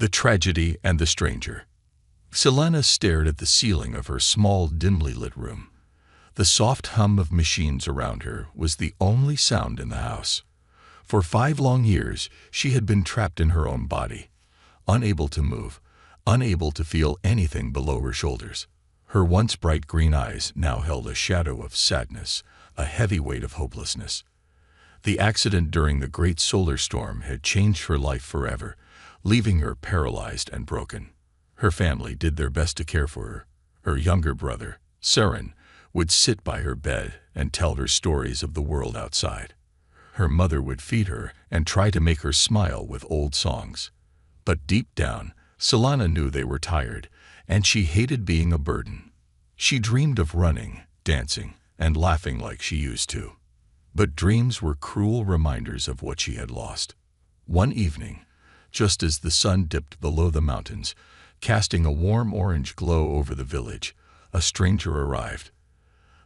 The Tragedy and the Stranger. Selena stared at the ceiling of her small, dimly lit room. The soft hum of machines around her was the only sound in the house. For 5 long years, she had been trapped in her own body, unable to move, unable to feel anything below her shoulders. Her once bright green eyes now held a shadow of sadness, a heavy weight of hopelessness. The accident during the great solar storm had changed her life forever, leaving her paralyzed and broken. Her family did their best to care for her. Her younger brother, Saren, would sit by her bed and tell her stories of the world outside. Her mother would feed her and try to make her smile with old songs. But deep down, Selena knew they were tired, and she hated being a burden. She dreamed of running, dancing, and laughing like she used to. But dreams were cruel reminders of what she had lost. One evening, just as the sun dipped below the mountains, casting a warm orange glow over the village, a stranger arrived.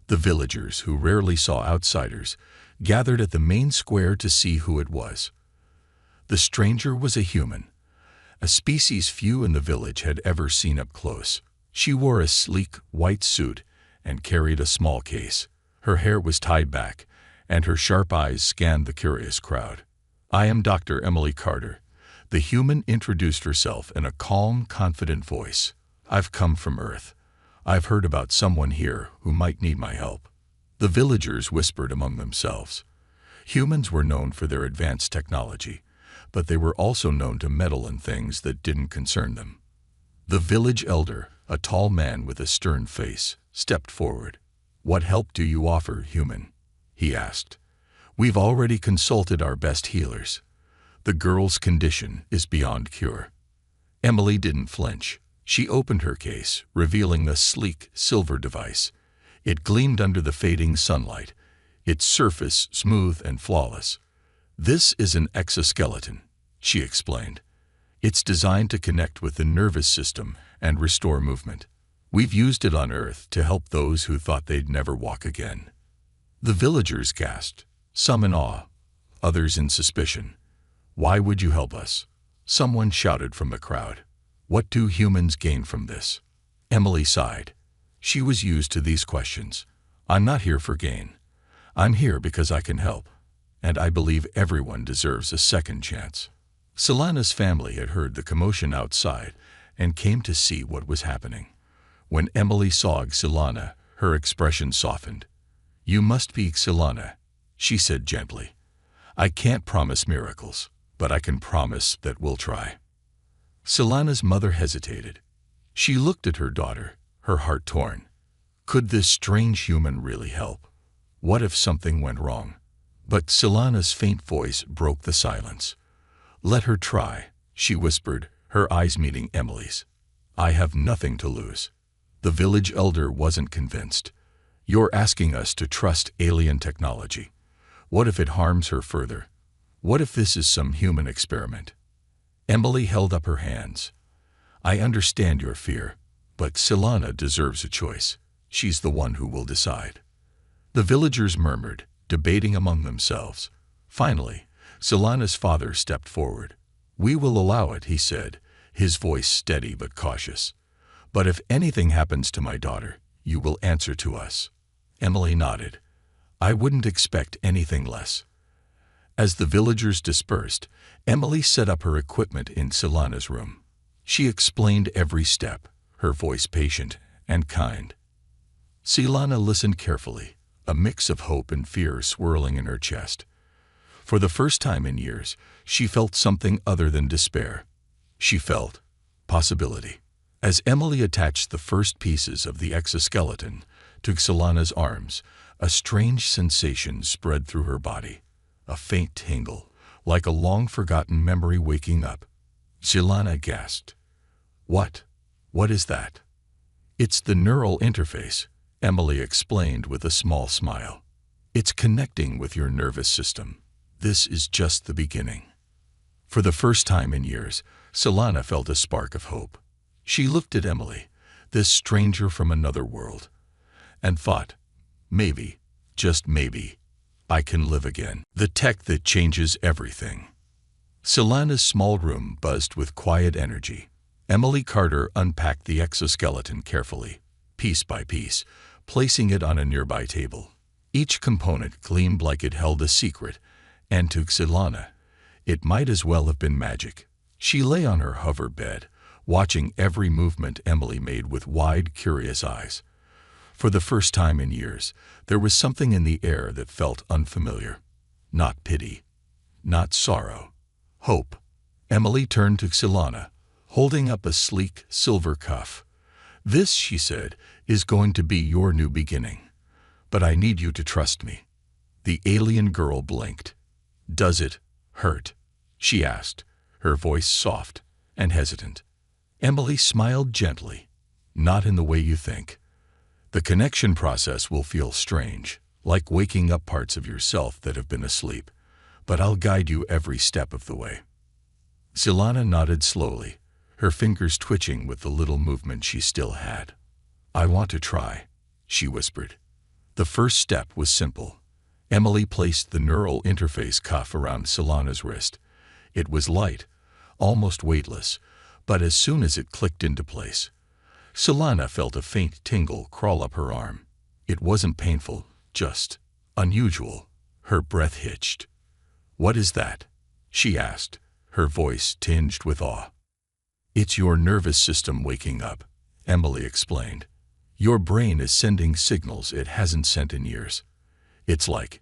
The villagers, who rarely saw outsiders, gathered at the main square to see who it was. The stranger was a human, a species few in the village had ever seen up close. She wore a sleek, white suit and carried a small case. Her hair was tied back, and her sharp eyes scanned the curious crowd. "I am Dr. Emily Carter." The human introduced herself in a calm, confident voice. "I've come from Earth. I've heard about someone here who might need my help." The villagers whispered among themselves. Humans were known for their advanced technology, but they were also known to meddle in things that didn't concern them. The village elder, a tall man with a stern face, stepped forward. "What help do you offer, human?" he asked. "We've already consulted our best healers. The girl's condition is beyond cure." Emily didn't flinch. She opened her case, revealing the sleek, silver device. It gleamed under the fading sunlight, its surface smooth and flawless. "This is an exoskeleton," she explained. "It's designed to connect with the nervous system and restore movement. We've used it on Earth to help those who thought they'd never walk again." The villagers gasped, some in awe, others in suspicion. "Why would you help us?" someone shouted from the crowd. "What do humans gain from this?" Emily sighed. She was used to these questions. "I'm not here for gain. I'm here because I can help, and I believe everyone deserves a second chance." Selena's family had heard the commotion outside and came to see what was happening. When Emily saw Selena, her expression softened. "You must be Selena," she said gently. "I can't promise miracles, but I can promise that we'll try." Selena's mother hesitated. She looked at her daughter, her heart torn. Could this strange human really help? What if something went wrong? But Selena's faint voice broke the silence. "Let her try," she whispered, her eyes meeting Emily's. "I have nothing to lose." The village elder wasn't convinced. "You're asking us to trust alien technology. What if it harms her further? What if this is some human experiment?" Emily held up her hands. "I understand your fear, but Selena deserves a choice. She's the one who will decide." The villagers murmured, debating among themselves. Finally, Selena's father stepped forward. "We will allow it," he said, his voice steady but cautious. "But if anything happens to my daughter, you will answer to us." Emily nodded. "I wouldn't expect anything less." As the villagers dispersed, Emily set up her equipment in Selena's room. She explained every step, her voice patient and kind. Selena listened carefully, a mix of hope and fear swirling in her chest. For the first time in years, she felt something other than despair. She felt possibility. As Emily attached the first pieces of the exoskeleton to Selena's arms, a strange sensation spread through her body. A faint tingle, like a long-forgotten memory waking up. Selena gasped. What is that?" "It's the neural interface," Emily explained with a small smile. "It's connecting with your nervous system. This is just the beginning." For the first time in years, Selena felt a spark of hope. She looked at Emily, this stranger from another world, and thought, maybe, just maybe, I can live again. The tech that changes everything. Selana's small room buzzed with quiet energy. Emily Carter unpacked the exoskeleton carefully, piece by piece, placing it on a nearby table. Each component gleamed like it held a secret, and to Selana, it might as well have been magic. She lay on her hover bed, watching every movement Emily made with wide, curious eyes. For the first time in years, there was something in the air that felt unfamiliar. Not pity, not sorrow, hope. Emily turned to Selana, holding up a sleek silver cuff. "This," she said, "is going to be your new beginning. But I need you to trust me." The alien girl blinked. "Does it hurt?" she asked, her voice soft and hesitant. Emily smiled gently. "Not in the way you think. The connection process will feel strange, like waking up parts of yourself that have been asleep, but I'll guide you every step of the way." Selana nodded slowly, her fingers twitching with the little movement she still had. "I want to try," she whispered. The first step was simple. Emily placed the neural interface cuff around Selana's wrist. It was light, almost weightless, but as soon as it clicked into place, Selana felt a faint tingle crawl up her arm. It wasn't painful, just unusual. Her breath hitched. "What is that?" she asked, her voice tinged with awe. "It's your nervous system waking up," Emily explained. "Your brain is sending signals it hasn't sent in years. It's like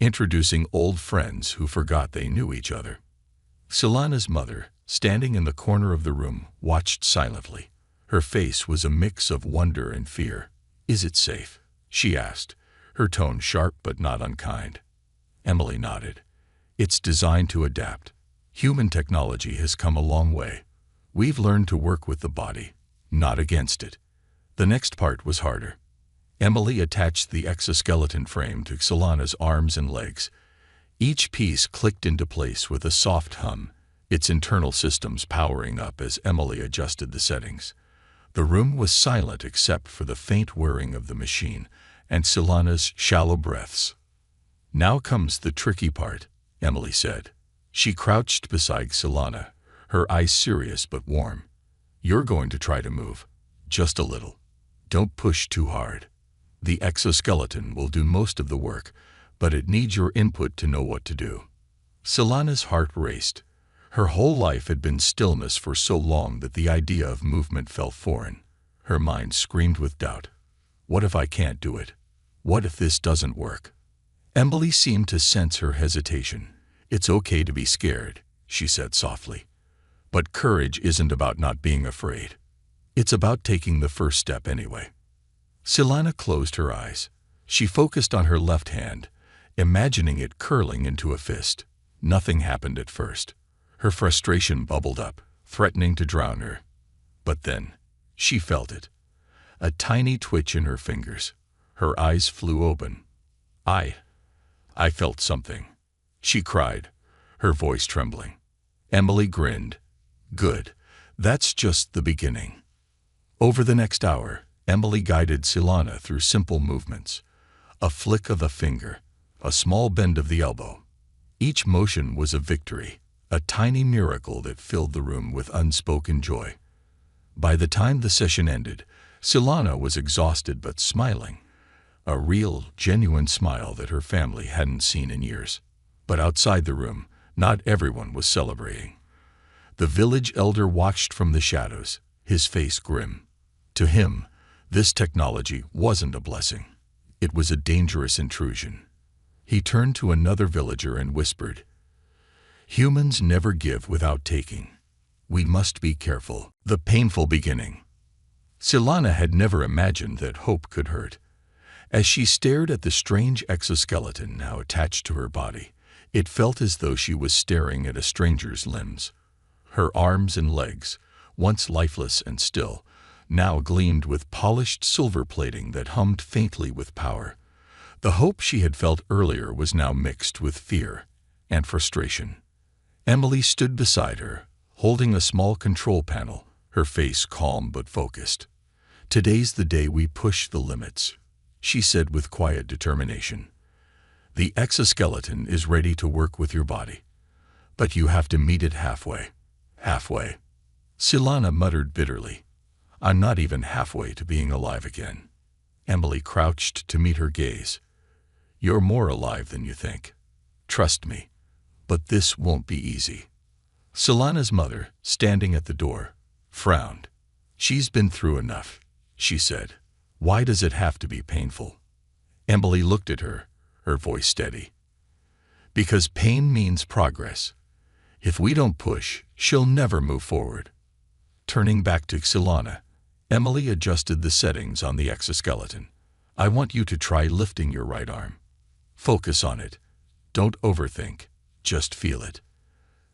introducing old friends who forgot they knew each other." Selana's mother, standing in the corner of the room, watched silently. Her face was a mix of wonder and fear. "Is it safe?" she asked, her tone sharp but not unkind. Emily nodded. "It's designed to adapt. Human technology has come a long way. We've learned to work with the body, not against it." The next part was harder. Emily attached the exoskeleton frame to Selana's arms and legs. Each piece clicked into place with a soft hum, its internal systems powering up as Emily adjusted the settings. The room was silent except for the faint whirring of the machine and Selana's shallow breaths. "Now comes the tricky part," Emily said. She crouched beside Selana, her eyes serious but warm. "You're going to try to move, just a little. Don't push too hard. The exoskeleton will do most of the work, but it needs your input to know what to do." Selana's heart raced. Her whole life had been stillness for so long that the idea of movement felt foreign. Her mind screamed with doubt. "What if I can't do it? What if this doesn't work?" Emily seemed to sense her hesitation. "It's okay to be scared," she said softly. "But courage isn't about not being afraid. It's about taking the first step anyway." Selana closed her eyes. She focused on her left hand, imagining it curling into a fist. Nothing happened at first. Her frustration bubbled up, threatening to drown her. But then, she felt it. A tiny twitch in her fingers. Her eyes flew open. I felt something," she cried, her voice trembling. Emily grinned. "Good. That's just the beginning." Over the next hour, Emily guided Selana through simple movements. A flick of a finger, a small bend of the elbow. Each motion was a victory, a tiny miracle that filled the room with unspoken joy. By the time the session ended, Selana was exhausted but smiling. A real, genuine smile that her family hadn't seen in years. But outside the room, not everyone was celebrating. The village elder watched from the shadows, his face grim. To him, this technology wasn't a blessing. It was a dangerous intrusion. He turned to another villager and whispered, "Humans never give without taking. We must be careful." The painful beginning. Selana had never imagined that hope could hurt. As she stared at the strange exoskeleton now attached to her body, it felt as though she was staring at a stranger's limbs. Her arms and legs, once lifeless and still, now gleamed with polished silver plating that hummed faintly with power. The hope she had felt earlier was now mixed with fear and frustration. Emily stood beside her, holding a small control panel, her face calm but focused. "Today's the day we push the limits," she said with quiet determination. "The exoskeleton is ready to work with your body. But you have to meet it halfway. Halfway. Silana muttered bitterly. I'm not even halfway to being alive again. Emily crouched to meet her gaze. You're more alive than you think. Trust me. But this won't be easy. Silana's mother, standing at the door, frowned. She's been through enough, she said. Why does it have to be painful? Emily looked at her, her voice steady. Because pain means progress. If we don't push, she'll never move forward. Turning back to Silana, Emily adjusted the settings on the exoskeleton. I want you to try lifting your right arm. Focus on it. Don't overthink. Just feel it.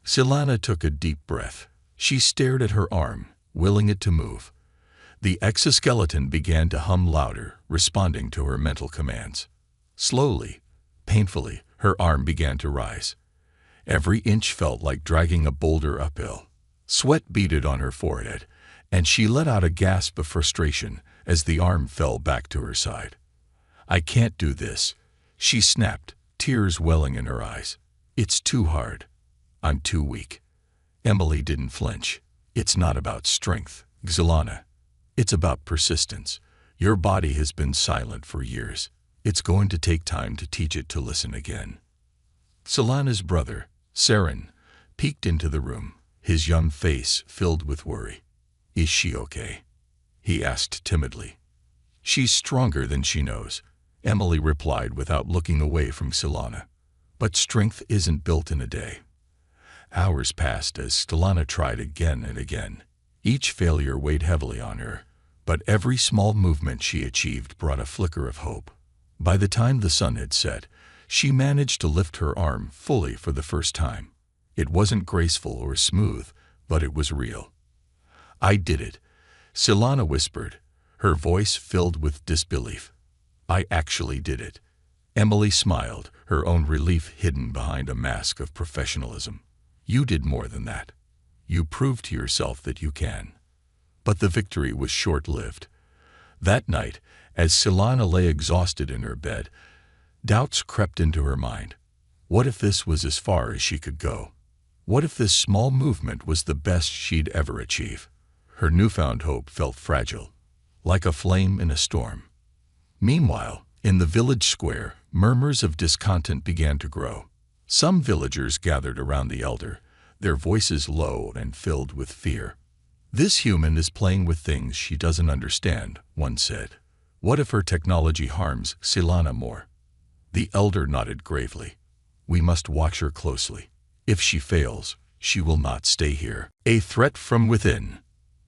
Silana took a deep breath. She stared at her arm, willing it to move. The exoskeleton began to hum louder, responding to her mental commands. Slowly, painfully, her arm began to rise. Every inch felt like dragging a boulder uphill. Sweat beaded on her forehead, and she let out a gasp of frustration as the arm fell back to her side. I can't do this, she snapped, tears welling in her eyes. It's too hard. I'm too weak. Emily didn't flinch. It's not about strength, Silana. It's about persistence. Your body has been silent for years. It's going to take time to teach it to listen again. Silana's brother, Saren, peeked into the room, his young face filled with worry. Is she okay? He asked timidly. She's stronger than she knows, Emily replied without looking away from Silana. But strength isn't built in a day. Hours passed as Silana tried again and again. Each failure weighed heavily on her, but every small movement she achieved brought a flicker of hope. By the time the sun had set, she managed to lift her arm fully for the first time. It wasn't graceful or smooth, but it was real. I did it, Silana whispered, her voice filled with disbelief. I actually did it. Emily smiled, her own relief hidden behind a mask of professionalism. You did more than that. You proved to yourself that you can. But the victory was short-lived. That night, as Silana lay exhausted in her bed, doubts crept into her mind. What if this was as far as she could go? What if this small movement was the best she'd ever achieve? Her newfound hope felt fragile, like a flame in a storm. Meanwhile, in the village square, murmurs of discontent began to grow. Some villagers gathered around the elder, their voices low and filled with fear. This human is playing with things she doesn't understand, one said. What if her technology harms Silana more? The elder nodded gravely. We must watch her closely. If she fails, she will not stay here. A threat from within.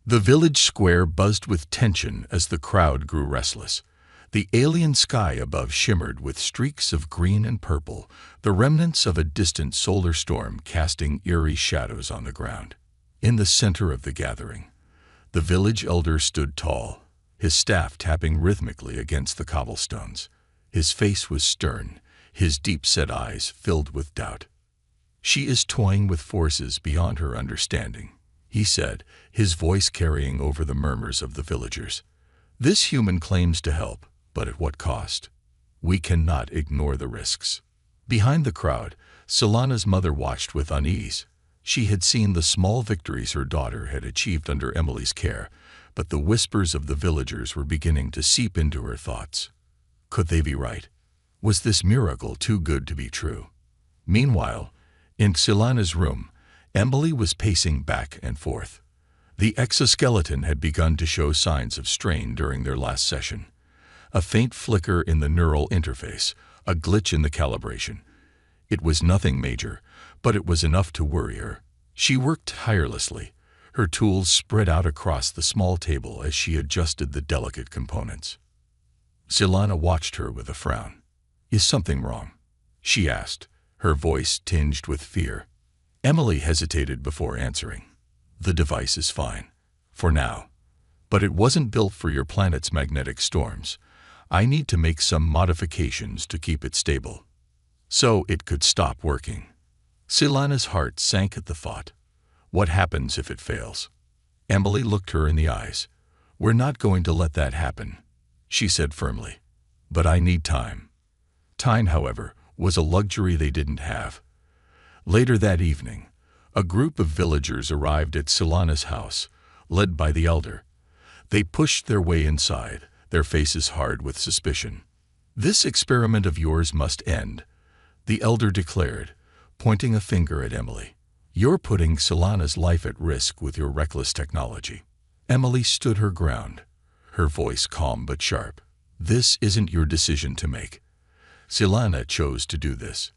The village square buzzed with tension as the crowd grew restless. The alien sky above shimmered with streaks of green and purple, the remnants of a distant solar storm casting eerie shadows on the ground. In the center of the gathering, the village elder stood tall, his staff tapping rhythmically against the cobblestones. His face was stern, his deep-set eyes filled with doubt. She is toying with forces beyond her understanding, he said, his voice carrying over the murmurs of the villagers. This human claims to help, but at what cost? We cannot ignore the risks. Behind the crowd, Silana's mother watched with unease. She had seen the small victories her daughter had achieved under Emily's care, but the whispers of the villagers were beginning to seep into her thoughts. Could they be right? Was this miracle too good to be true? Meanwhile, in Silana's room, Emily was pacing back and forth. The exoskeleton had begun to show signs of strain during their last session. A faint flicker in the neural interface, a glitch in the calibration. It was nothing major, but it was enough to worry her. She worked tirelessly, her tools spread out across the small table as she adjusted the delicate components. Silana watched her with a frown. Is something wrong? She asked, her voice tinged with fear. Emily hesitated before answering. The device is fine, for now. But it wasn't built for your planet's magnetic storms. I need to make some modifications to keep it stable, so it could stop working. Silana's heart sank at the thought. What happens if it fails? Emily looked her in the eyes. We're not going to let that happen, she said firmly. But I need time. Time, however, was a luxury they didn't have. Later that evening, a group of villagers arrived at Silana's house, led by the elder. They pushed their way inside, their faces hard with suspicion. "This experiment of yours must end," the elder declared, pointing a finger at Emily. "You're putting Silana's life at risk with your reckless technology." Emily stood her ground, her voice calm but sharp. "This isn't your decision to make. Silana chose to do this."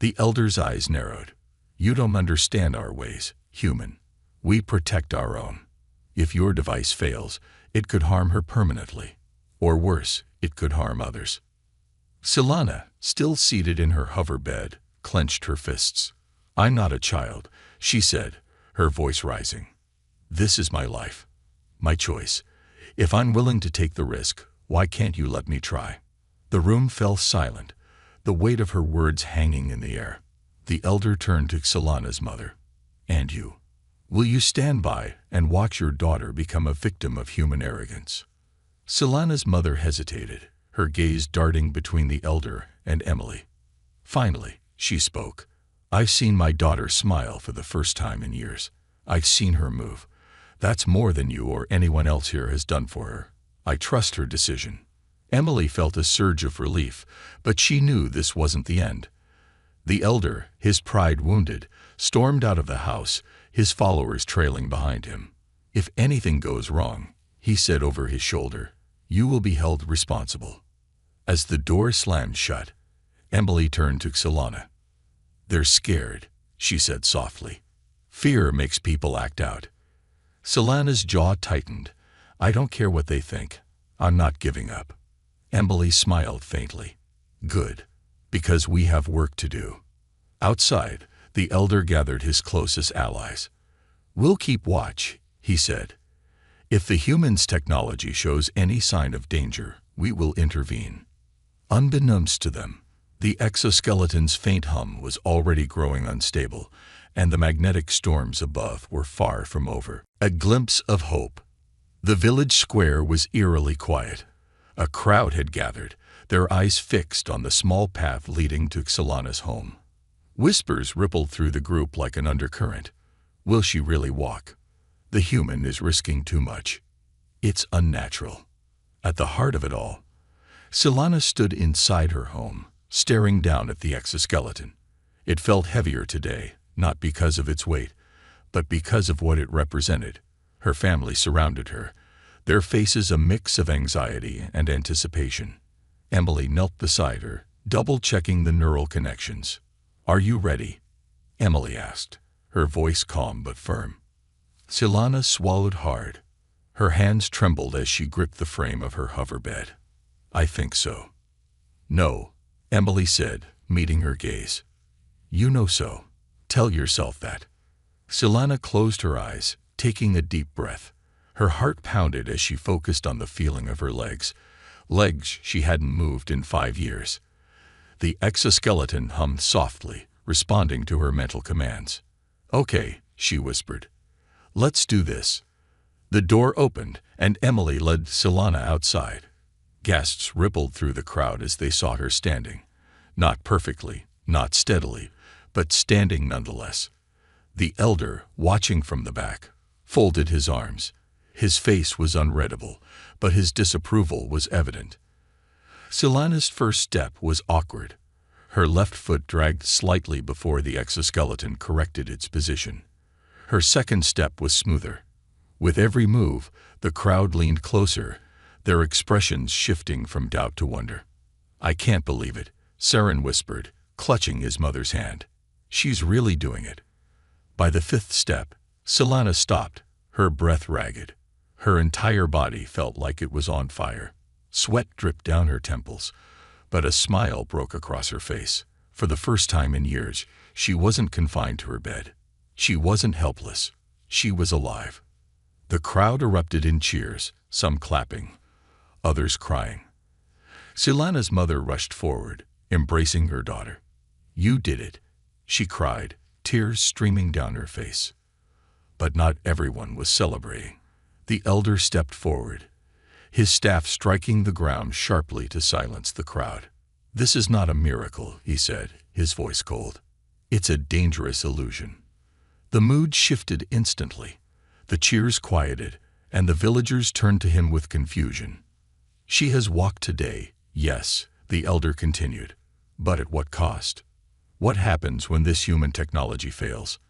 The elder's eyes narrowed. "You don't understand our ways, human. We protect our own. If your device fails, it could harm her permanently. Or worse, it could harm others." Silana, still seated in her hover bed, clenched her fists. "I'm not a child," she said, her voice rising. "This is my life, my choice. If I'm willing to take the risk, why can't you let me try?" The room fell silent, the weight of her words hanging in the air. The elder turned to Silana's mother. "And you? Will you stand by and watch your daughter become a victim of human arrogance?" Silana's mother hesitated, her gaze darting between the elder and Emily. Finally, she spoke. "I've seen my daughter smile for the first time in years. I've seen her move. That's more than you or anyone else here has done for her. I trust her decision." Emily felt a surge of relief, but she knew this wasn't the end. The elder, his pride wounded, stormed out of the house, his followers trailing behind him. "If anything goes wrong," he said over his shoulder, "you will be held responsible." As the door slammed shut, Emily turned to Silana. "They're scared," she said softly. "Fear makes people act out." Silana's jaw tightened. "I don't care what they think. I'm not giving up." Emily smiled faintly. "Good, because we have work to do." Outside, the elder gathered his closest allies. "We'll keep watch," he said. "If the human's technology shows any sign of danger, we will intervene." Unbeknownst to them, the exoskeleton's faint hum was already growing unstable, and the magnetic storms above were far from over. A glimpse of hope. The village square was eerily quiet. A crowd had gathered, their eyes fixed on the small path leading to Silana's home. Whispers rippled through the group like an undercurrent. Will she really walk? The human is risking too much. It's unnatural. At the heart of it all, Silana stood inside her home, staring down at the exoskeleton. It felt heavier today, not because of its weight, but because of what it represented. Her family surrounded her, their faces a mix of anxiety and anticipation. Emily knelt beside her, double-checking the neural connections. "Are you ready?" Emily asked, her voice calm but firm. Silana swallowed hard. Her hands trembled as she gripped the frame of her hover bed. "I think so." "No," Emily said, meeting her gaze. "You know so. Tell yourself that." Silana closed her eyes, taking a deep breath. Her heart pounded as she focused on the feeling of her legs she hadn't moved in 5 years. The exoskeleton hummed softly, responding to her mental commands. "Okay," she whispered. "Let's do this." The door opened, and Emily led Silana outside. Gasps rippled through the crowd as they saw her standing. Not perfectly, not steadily, but standing nonetheless. The elder, watching from the back, folded his arms. His face was unreadable, but his disapproval was evident. Silana's first step was awkward. Her left foot dragged slightly before the exoskeleton corrected its position. Her second step was smoother. With every move, the crowd leaned closer, their expressions shifting from doubt to wonder. "I can't believe it," Saren whispered, clutching his mother's hand. "She's really doing it." By the 5th step, Silana stopped, her breath ragged. Her entire body felt like it was on fire. Sweat dripped down her temples, but a smile broke across her face. For the first time in years, she wasn't confined to her bed. She wasn't helpless. She was alive. The crowd erupted in cheers, some clapping, others crying. Silana's mother rushed forward, embracing her daughter. "You did it," she cried, tears streaming down her face. But not everyone was celebrating. The elder stepped forward, his staff striking the ground sharply to silence the crowd. "This is not a miracle," he said, his voice cold. It's a dangerous illusion. The mood shifted instantly. The cheers quieted, and the villagers turned to him with confusion. She has walked today, yes, the elder continued. But at what cost? What happens when this human technology fails?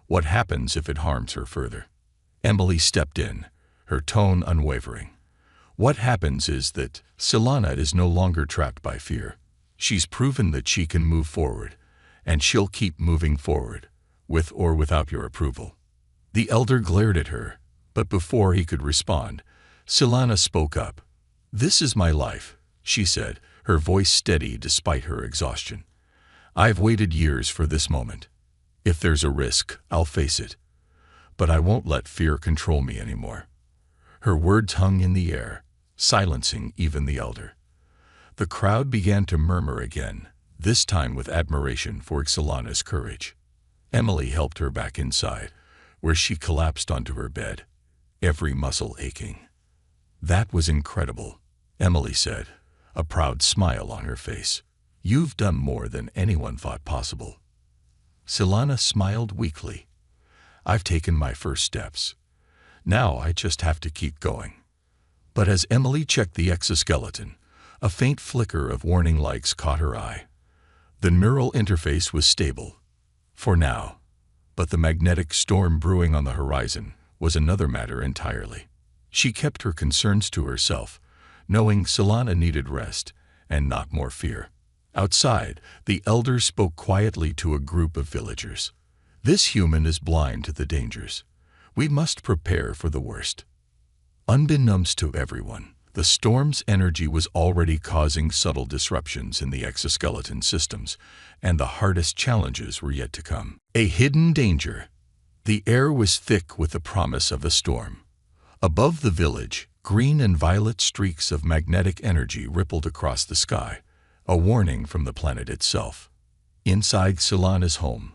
What happens if it harms her further? Emily stepped in, her tone unwavering. What happens is that Silana is no longer trapped by fear. She's proven that she can move forward, and she'll keep moving forward, with or without your approval. The elder glared at her, but before he could respond, Silana spoke up. This is my life, she said, her voice steady despite her exhaustion. I've waited years for this moment. If there's a risk, I'll face it. But I won't let fear control me anymore. Her words hung in the air, silencing even the elder. The crowd began to murmur again, this time with admiration for Silana's courage. Emily helped her back inside, where she collapsed onto her bed, every muscle aching. That was incredible, Emily said, a proud smile on her face. You've done more than anyone thought possible. Silana smiled weakly. I've taken my first steps. Now I just have to keep going. But as Emily checked the exoskeleton, a faint flicker of warning lights caught her eye. The neural interface was stable, for now, but the magnetic storm brewing on the horizon was another matter entirely. She kept her concerns to herself, knowing Silana needed rest and not more fear. Outside, the elder spoke quietly to a group of villagers. This human is blind to the dangers. We must prepare for the worst. Unbeknownst to everyone, the storm's energy was already causing subtle disruptions in the exoskeleton systems, and the hardest challenges were yet to come. A hidden danger. The air was thick with the promise of a storm. Above the village, green and violet streaks of magnetic energy rippled across the sky, a warning from the planet itself. Inside Silana's home,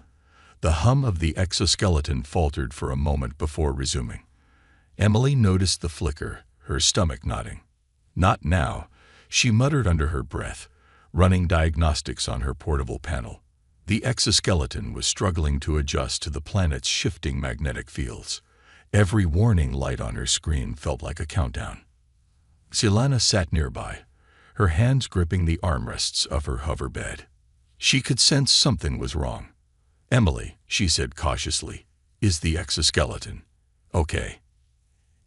the hum of the exoskeleton faltered for a moment before resuming. Emily noticed the flicker, her stomach nodding. Not now, she muttered under her breath, running diagnostics on her portable panel. The exoskeleton was struggling to adjust to the planet's shifting magnetic fields. Every warning light on her screen felt like a countdown. Silana sat nearby, her hands gripping the armrests of her hover bed. She could sense something was wrong. Emily, she said cautiously, is the exoskeleton okay?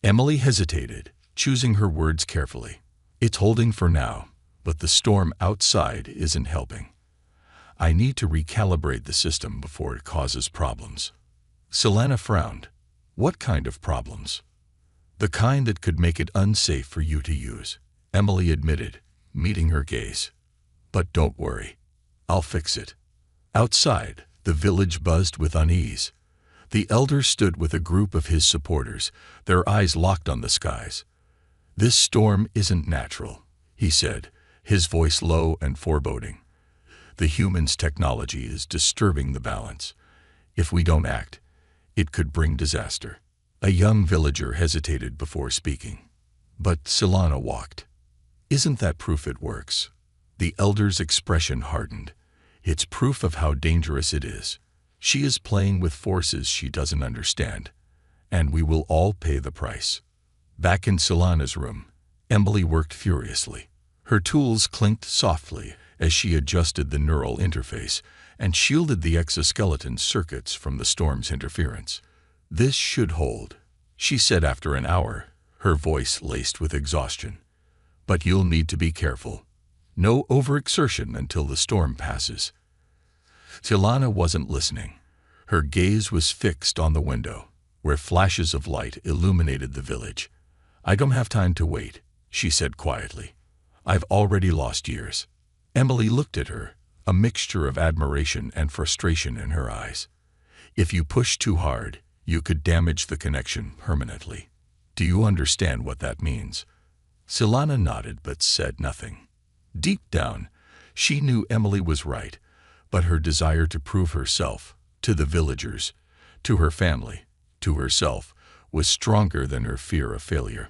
Emily hesitated, choosing her words carefully. It's holding for now, but the storm outside isn't helping. I need to recalibrate the system before it causes problems. Silana frowned. What kind of problems? The kind that could make it unsafe for you to use, Emily admitted, meeting her gaze. But don't worry. I'll fix it. Outside, the village buzzed with unease. The elder stood with a group of his supporters, their eyes locked on the skies. This storm isn't natural, he said, his voice low and foreboding. The human's technology is disturbing the balance. If we don't act, it could bring disaster. A young villager hesitated before speaking. But Silana walked. Isn't that proof it works? The elder's expression hardened. It's proof of how dangerous it is. She is playing with forces she doesn't understand, and we will all pay the price. Back in Silana's room, Emily worked furiously. Her tools clinked softly as she adjusted the neural interface and shielded the exoskeleton circuits from the storm's interference. This should hold, she said after an hour, her voice laced with exhaustion. But you'll need to be careful. No overexertion until the storm passes. Silana wasn't listening. Her gaze was fixed on the window, where flashes of light illuminated the village. I don't have time to wait, she said quietly. I've already lost years. Emily looked at her, a mixture of admiration and frustration in her eyes. If you push too hard, you could damage the connection permanently. Do you understand what that means? Silana nodded but said nothing. Deep down, she knew Emily was right, but her desire to prove herself, to the villagers, to her family, to herself, was stronger than her fear of failure.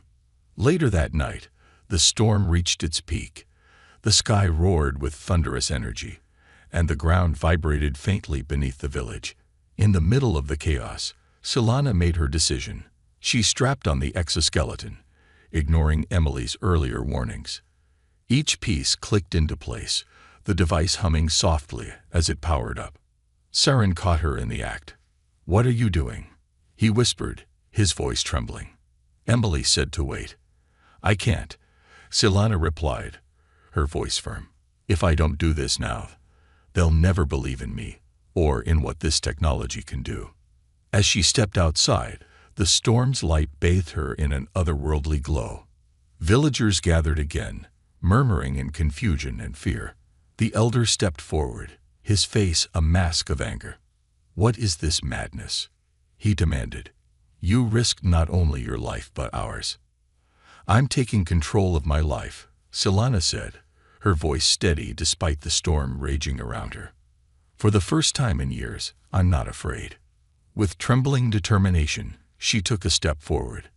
Later that night, the storm reached its peak. The sky roared with thunderous energy, and the ground vibrated faintly beneath the village. In the middle of the chaos, Silana made her decision. She strapped on the exoskeleton, ignoring Emily's earlier warnings. Each piece clicked into place, the device humming softly as it powered up. Saren caught her in the act. "What are you doing?" he whispered, his voice trembling. Emily said to wait. "I can't," Silana replied, her voice firm. "If I don't do this now, they'll never believe in me or in what this technology can do." As she stepped outside, the storm's light bathed her in an otherworldly glow. Villagers gathered again, murmuring in confusion and fear. The elder stepped forward, his face a mask of anger. "What is this madness?" he demanded. "You risked not only your life but ours." "I'm taking control of my life," Silana said, her voice steady despite the storm raging around her. "For the first time in years, I'm not afraid." With trembling determination, she took a step forward.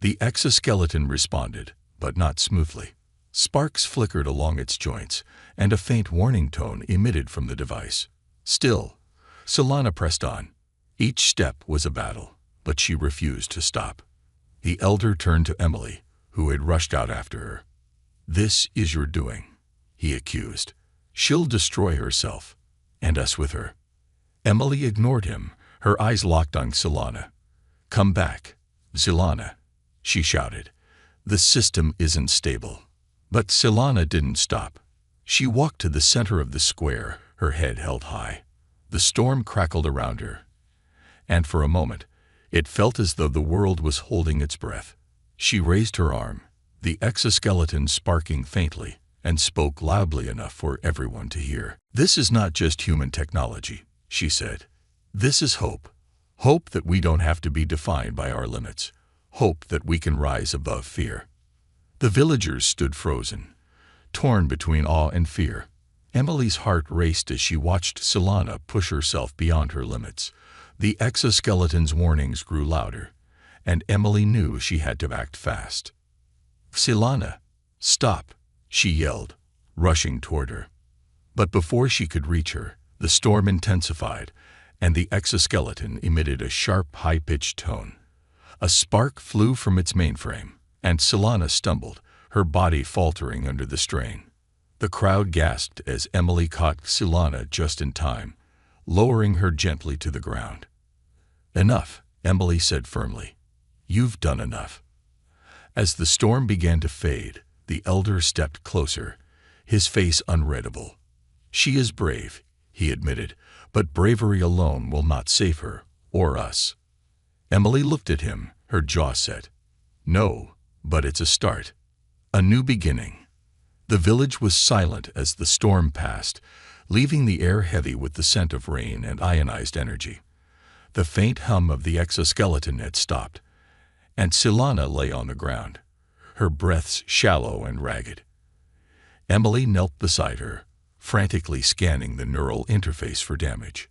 The exoskeleton responded, but not smoothly. Sparks flickered along its joints, and a faint warning tone emitted from the device. Still, Silana pressed on. Each step was a battle, but she refused to stop. The elder turned to Emily, who had rushed out after her. "This is your doing," he accused. "She'll destroy herself, and us with her." Emily ignored him, her eyes locked on Silana. "Come back, Silana," she shouted. "The system isn't stable." But Silana didn't stop. She walked to the center of the square, her head held high. The storm crackled around her, and for a moment, it felt as though the world was holding its breath. She raised her arm, the exoskeleton sparking faintly, and spoke loudly enough for everyone to hear. "This is not just human technology," she said. "This is hope. Hope that we don't have to be defined by our limits. Hope that we can rise above fear." The villagers stood frozen, torn between awe and fear. Emily's heart raced as she watched Silana push herself beyond her limits. The exoskeleton's warnings grew louder, and Emily knew she had to act fast. "Silana, stop," she yelled, rushing toward her. But before she could reach her, the storm intensified, and the exoskeleton emitted a sharp, high-pitched tone. A spark flew from its mainframe, and Silana stumbled, her body faltering under the strain. The crowd gasped as Emily caught Silana just in time, lowering her gently to the ground. "Enough," Emily said firmly. "You've done enough." As the storm began to fade, the elder stepped closer, his face unreadable. "She is brave," he admitted, "but bravery alone will not save her, or us." Emily looked at him, her jaw set. "No, but it's a start. A new beginning." The village was silent as the storm passed, leaving the air heavy with the scent of rain and ionized energy. The faint hum of the exoskeleton had stopped, and Silana lay on the ground, her breaths shallow and ragged. Emily knelt beside her, frantically scanning the neural interface for damage.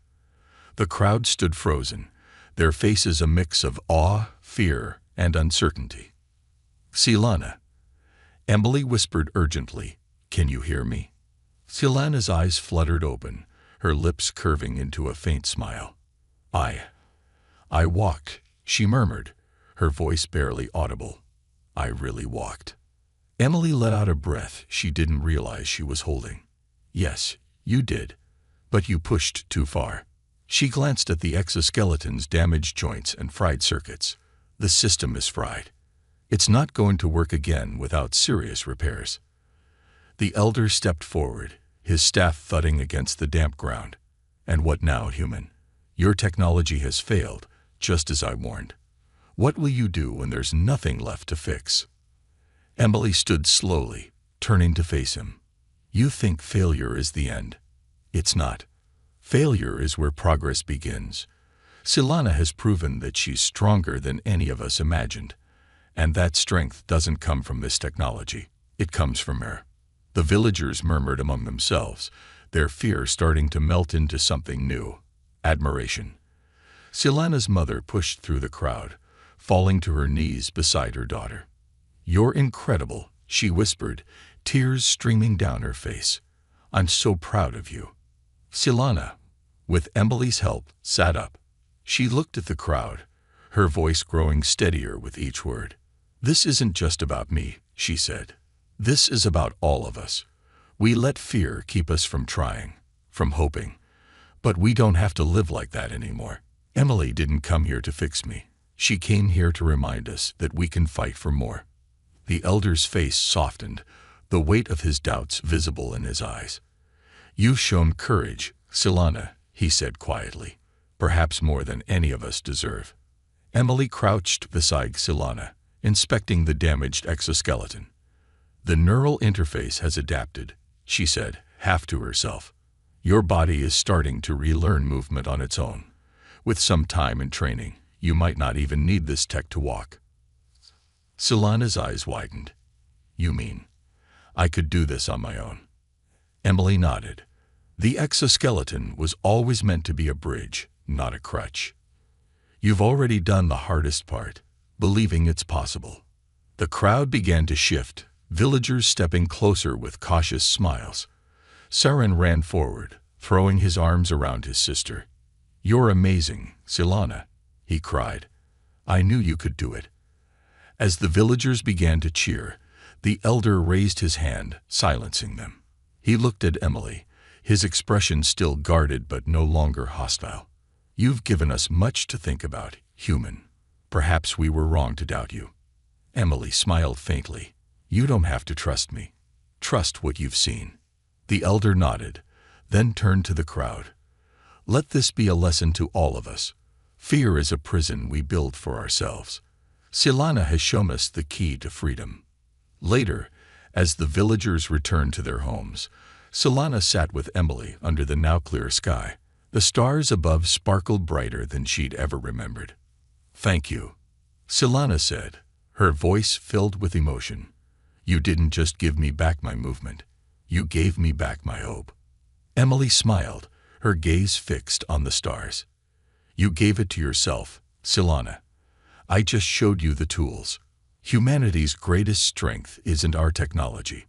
The crowd stood frozen, their faces a mix of awe, fear, and uncertainty. "Silana," Emily whispered urgently, "can you hear me?" Silana's eyes fluttered open, her lips curving into a faint smile. I walked," she murmured, her voice barely audible. "I really walked." Emily let out a breath she didn't realize she was holding. "Yes, you did, but you pushed too far." She glanced at the exoskeleton's damaged joints and fried circuits. "The system is fried. It's not going to work again without serious repairs." The elder stepped forward, his staff thudding against the damp ground. "And what now, human? Your technology has failed, just as I warned. What will you do when there's nothing left to fix?" Emily stood slowly, turning to face him. "You think failure is the end. It's not. Failure is where progress begins. Silana has proven that she's stronger than any of us imagined, and that strength doesn't come from this technology. It comes from her." The villagers murmured among themselves, their fear starting to melt into something new: admiration. Silana's mother pushed through the crowd, falling to her knees beside her daughter. "You're incredible," she whispered, tears streaming down her face. "I'm so proud of you." Silana, with Emily's help, sat up. She looked at the crowd, her voice growing steadier with each word. "This isn't just about me," she said. "This is about all of us. We let fear keep us from trying, from hoping. But we don't have to live like that anymore. Emily didn't come here to fix me. She came here to remind us that we can fight for more." The elder's face softened, the weight of his doubts visible in his eyes. "You've shown courage, Silana," he said quietly, "perhaps more than any of us deserve." Emily crouched beside Silana, inspecting the damaged exoskeleton. "The neural interface has adapted," she said, half to herself. "Your body is starting to relearn movement on its own. With some time and training, you might not even need this tech to walk." Silana's eyes widened. "You mean I could do this on my own?" Emily nodded. "The exoskeleton was always meant to be a bridge, not a crutch. You've already done the hardest part, believing it's possible." The crowd began to shift, villagers stepping closer with cautious smiles. Saren ran forward, throwing his arms around his sister. "You're amazing, Silana," he cried. "I knew you could do it." As the villagers began to cheer, the elder raised his hand, silencing them. He looked at Emily, his expression still guarded but no longer hostile. "You've given us much to think about, human. Perhaps we were wrong to doubt you." Emily smiled faintly. "You don't have to trust me. Trust what you've seen." The elder nodded, then turned to the crowd. "Let this be a lesson to all of us. Fear is a prison we build for ourselves. Silana has shown us the key to freedom." Later, as the villagers returned to their homes, Silana sat with Emily under the now clear sky. The stars above sparkled brighter than she'd ever remembered. "Thank you," Silana said, her voice filled with emotion. "You didn't just give me back my movement. You gave me back my hope." Emily smiled, her gaze fixed on the stars. "You gave it to yourself, Silana. I just showed you the tools. Humanity's greatest strength isn't our technology.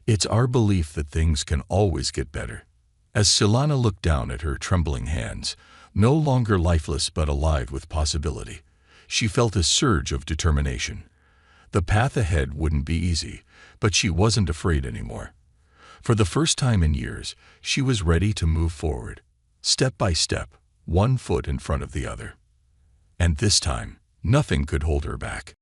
It's our belief that things can always get better." As Silana looked down at her trembling hands, no longer lifeless but alive with possibility, she felt a surge of determination. The path ahead wouldn't be easy, but she wasn't afraid anymore. For the first time in years, she was ready to move forward, step by step, one foot in front of the other. And this time, nothing could hold her back.